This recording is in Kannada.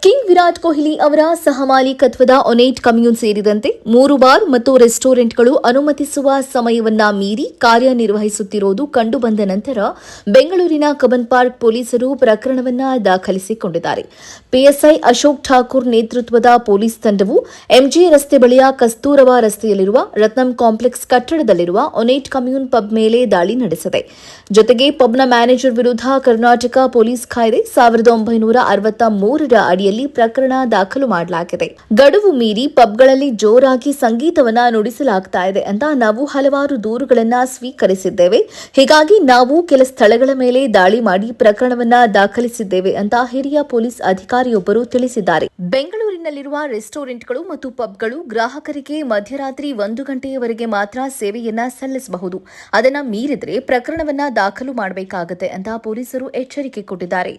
ಕಿಂಗ್ ವಿರಾಟ್ ಕೊಹ್ಲಿ ಅವರ ಸಹಮಾಲೀಕತ್ವದ ಒನೇಟ್ ಕಮ್ಯೂನ್ ಸೇರಿದಂತೆ 3 ಬಾರ್ ಮತ್ತು ರೆಸ್ಟೋರೆಂಟ್ಗಳು ಅನುಮತಿಸುವ ಸಮಯವನ್ನ ಮೀರಿ ಕಾರ್ಯನಿರ್ವಹಿಸುತ್ತಿರುವುದು ಕಂಡುಬಂದ ನಂತರ ಬೆಂಗಳೂರಿನ ಕಬ್ಬನ್ ಪಾರ್ಕ್ ಪೊಲೀಸರು ಪ್ರಕರಣವನ್ನು ದಾಖಲಿಸಿಕೊಂಡಿದ್ದಾರೆ. ಪಿಎಸ್ಐ ಅಶೋಕ್ ಠಾಕೂರ್ ನೇತೃತ್ವದ ಪೊಲೀಸ್ ತಂಡವು ಎಂಜಿ ರಸ್ತೆ ಬಳಿಯ ಕಸ್ತೂರಬಾ ರಸ್ತೆಯಲ್ಲಿರುವ ರತ್ನಂ ಕಾಂಪ್ಲೆಕ್ಸ್ ಕಟ್ಟಡದಲ್ಲಿರುವ ಒನೇಟ್ ಕಮ್ಯೂನ್ ಪಬ್ ಮೇಲೆ ದಾಳಿ ನಡೆಸಿದೆ. ಜೊತೆಗೆ ಪಬ್ನ ಮ್ಯಾನೇಜರ್ ವಿರುದ್ಧ ಕರ್ನಾಟಕ ಪೊಲೀಸ್ ಕಾಯ್ದೆ 1963ರ ಅಡಿಯಲ್ಲಿ ಪ್ರಕರಣ ದಾಖಲು ಮಾಡಲಾಗಿದೆ. ಗಡುವು ಮೀರಿ ಪಬ್ಗಳಲ್ಲಿ ಜೋರಾಗಿ ಸಂಗೀತವನ್ನ ನುಡಿಸಲಾಗ್ತಾ ಇದೆ ಅಂತ ನಾವು ಹಲವಾರು ದೂರುಗಳನ್ನ ಸ್ವೀಕರಿಸಿದ್ದೇವೆ. ಹೀಗಾಗಿ ನಾವು ಕೆಲ ಸ್ಥಳಗಳ ಮೇಲೆ ದಾಳಿ ಮಾಡಿ ಪ್ರಕರಣವನ್ನ ದಾಖಲಿಸಿದ್ದೇವೆ ಅಂತ ಹಿರಿಯ ಪೊಲೀಸ್ ಅಧಿಕಾರಿಯೊಬ್ಬರು ತಿಳಿಸಿದ್ದಾರೆ. ಬೆಂಗಳೂರಿನಲ್ಲಿರುವ ರೆಸ್ಟೋರೆಂಟ್ಗಳು ಮತ್ತು ಪಬ್ಗಳು ಗ್ರಾಹಕರಿಗೆ ಮಧ್ಯರಾತ್ರಿ 1 ಗಂಟೆಯವರೆಗೆ ಮಾತ್ರ ಸೇವೆಯನ್ನ ಸಲ್ಲಿಸಬಹುದು. ಅದನ್ನ ಮೀರಿದ್ರೆ ಪ್ರಕರಣವನ್ನ ದಾಖಲು ಮಾಡಬೇಕಾಗುತ್ತೆ ಅಂತ ಪೊಲೀಸರು ಎಚ್ಚರಿಕೆ ಕೊಟ್ಟಿದ್ದಾರೆ.